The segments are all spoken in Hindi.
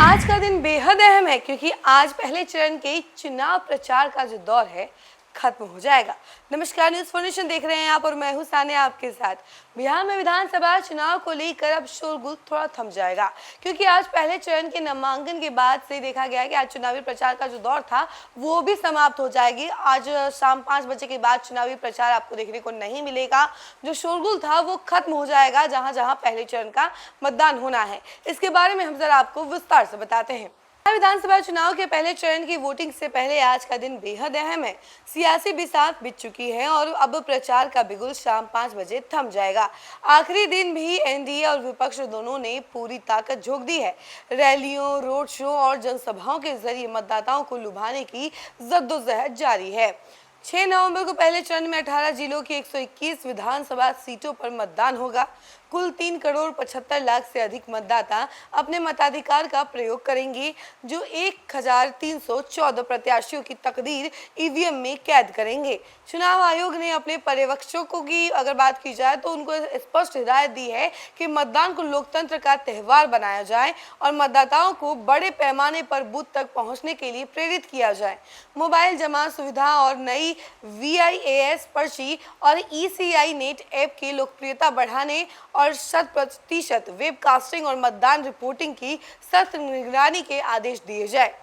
आज का दिन बेहद अहम है क्योंकि आज पहले चरण के चुनाव प्रचार का जो दौर है खत्म हो जाएगा। नमस्कार, न्यूज़ फॉर नेशन देख रहे हैं आप और मैं हूं सानिया आपके साथ। बिहार में विधानसभा चुनाव को लेकर अब शोरगुल थोड़ा थम जाएगा क्योंकि आज पहले चरण के नामांकन के बाद से देखा गया है कि आज चुनावी प्रचार का जो दौर था वो भी समाप्त हो जाएगी। आज शाम 5 बजे के बाद चुनावी प्रचार आपको देखने को नहीं मिलेगा। जो शोरगुल था वो खत्म हो जाएगा जहां जहां पहले चरण का मतदान होना है। इसके बारे में हम जरा आपको विस्तार से बताते हैं। विधानसभा चुनाव के पहले चरण की वोटिंग से पहले आज का दिन बेहद अहम है। सियासी बिसात बीत चुकी है और अब प्रचार का बिगुल शाम 5 बजे थम जाएगा। आखिरी दिन भी एनडीए और विपक्ष दोनों ने पूरी ताकत झोंक दी है। रैलियों, रोड शो और जनसभाओं के जरिए मतदाताओं को लुभाने की जद्दोजहद जारी है। 6 नवंबर को पहले चरण में 18 जिलों की 121 विधानसभा सीटों पर मतदान होगा। कुल 3 करोड़ 75 लाख से अधिक मतदाता अपने मताधिकार का प्रयोग करेंगे, जो 1314 प्रत्याशियों की तकदीर ईवीएम में कैद करेंगे। चुनाव आयोग ने अपने पर्यवेक्षकों की अगर बात की जाए तो उनको स्पष्ट हिदायत दी है कि मतदान को लोकतंत्र का त्यौहार बनाया जाए और मतदाताओं को बड़े पैमाने पर बूथ तक पहुंचने के लिए प्रेरित किया जाए। मोबाइल जमा सुविधा और नई VIAS पर्ची और ECI नेट ऐप की लोकप्रियता बढ़ाने और 100% वेबकास्टिंग और मतदान रिपोर्टिंग की सख्त निगरानी के आदेश दिए जाए।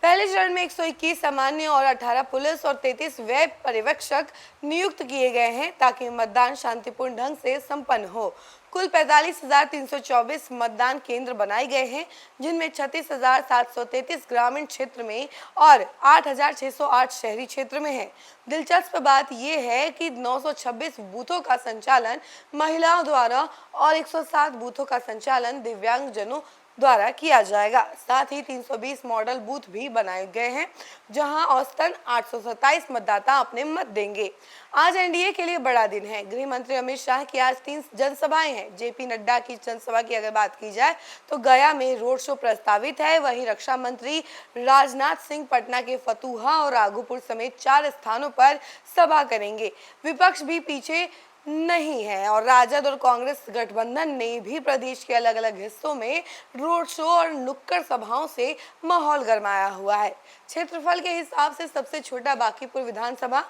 पहले चरण में 121 सामान्य और 18 पुलिस और 33 वेब पर्यवेक्षक नियुक्त किए गए हैं ताकि मतदान शांतिपूर्ण ढंग से संपन्न हो। कुल 45,324 मतदान केंद्र बनाए गए हैं, जिनमें 36,733 ग्रामीण क्षेत्र में और 8,608 शहरी क्षेत्र में है। दिलचस्प बात यह है कि 926 बूथों का संचालन महिलाओं द्वारा और 107 बूथों का संचालन दिव्यांगजनों द्वारा किया जाएगा। साथ ही 320 मॉडल बूथ भी बनाए गए हैं, जहां औसतन 827 मतदाता अपने मत देंगे। आज एनडीए के लिए बड़ा दिन है। गृह मंत्री अमित शाह की आज 3 जनसभाएं हैं। जेपी नड्डा की जनसभा की अगर बात की जाए तो गया में रोड शो प्रस्तावित है। वहीं रक्षा मंत्री राजनाथ सिंह पटना के फतुहा और राघोपुर समेत 4 स्थानों पर सभा करेंगे। विपक्ष भी पीछे नहीं है और राजद और कांग्रेस गठबंधन ने भी प्रदेश के अलग अलग हिस्सों में रोड शो और नुक्कड़ सभाओं से माहौल गरमाया हुआ है। क्षेत्रफल के हिसाब से सबसे छोटा बांकीपुर विधानसभा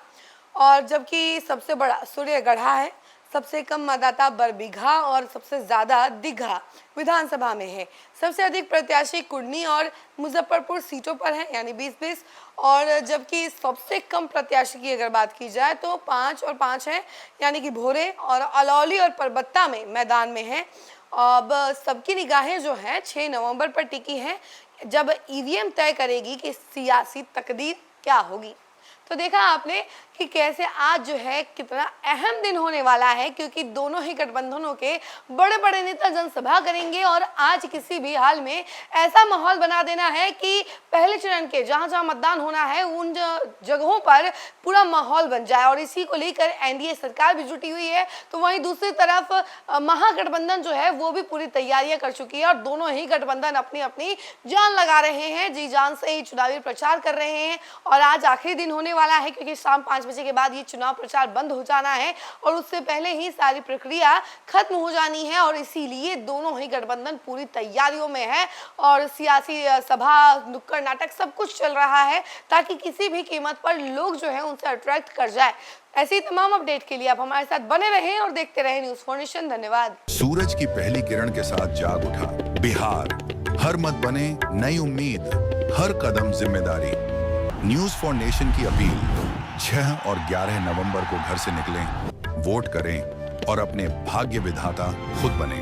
और जबकि सबसे बड़ा सूर्यगढ़ा है। सबसे कम मतदाता बरबीघा और सबसे ज्यादा दीघा विधानसभा में है। सबसे अधिक प्रत्याशी कुर्नी और मुजफ्फरपुर सीटों पर है, यानी 20-20, और जबकि सबसे कम प्रत्याशी की अगर बात की जाए तो 5 और 5 है, यानी कि भोरे और अलौली और परबत्ता में मैदान में है। अब सबकी निगाहें जो हैं 6 नवंबर पर टिकी हैं, जब ईवीएम तय करेगी कि सियासी तकदीर क्या होगी। तो देखा आपने कि कैसे आज जो है कितना अहम दिन होने वाला है, क्योंकि दोनों ही गठबंधनों के बड़े बड़े नेता जनसभा करेंगे और आज किसी भी हाल में ऐसा माहौल बना देना है कि पहले चरण के जहां जहां मतदान होना है उन जगहों पर पूरा माहौल बन जाए। और इसी को लेकर एनडीए सरकार भी जुटी हुई है, तो वहीं दूसरी तरफ महागठबंधन जो है वो भी पूरी तैयारियां कर चुकी है और दोनों ही गठबंधन अपनी अपनी जान लगा रहे हैं, जी जान से ही चुनावी प्रचार कर रहे हैं। और आज आखिरी दिन होने वाला है क्योंकि शाम 5 बजे के बाद ये चुनाव प्रचार बंद हो जाना है और उससे पहले ही सारी प्रक्रिया खत्म हो जानी है। और इसीलिए दोनों ही गठबंधन पूरी तैयारियों में है और सियासी सभा, नुक्कड़ नाटक सब कुछ चल रहा है ताकि किसी भी कीमत पर लोग जो है उनसे अट्रैक्ट कर जाए। ऐसी तमाम अपडेट के लिए आप हमारे साथ बने रहें और देखते रहें न्यूज़ फॉर नेशन। धन्यवाद। सूरज की पहली किरण के साथ जाग उठा बिहार, हर मत बने नई उम्मीद, हर कदम जिम्मेदारी। न्यूज़ फॉर नेशन की अपील 6 और 11 नवंबर को घर से निकलें, वोट करें और अपने भाग्य विधाता खुद बनें।